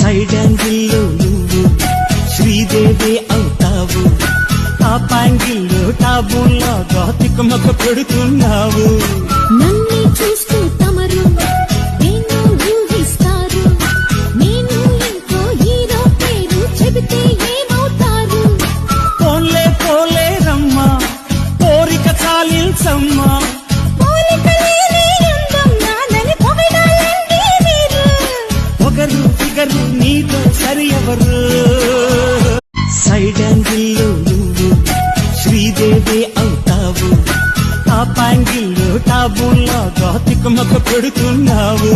Side యాంగిల్లో నువ్వు శ్రీదేవి అవుతావు, ఆ ప్యాంగిల్లో టాబుల్లో గోతికమొక పెడుతున్నావు. నన్నే చూస్తూ తమరు నేను ఊహిస్తారు, నేను ఇంకో హీరో పేరు చెబితే ఏమవుతారు? పోన్లే పోలే రమ్మా, కోరిక చాలించమ్మా. పొగరు ఫిగరు నీతో సరి ఎవరు? సైడ్ యాంగిల్లో నువ్వు శ్రీదేవి అవుతావు, ఆ ప్యాంగిల్లో టాబుల్లో గోతికమొక పెడుతున్నావు.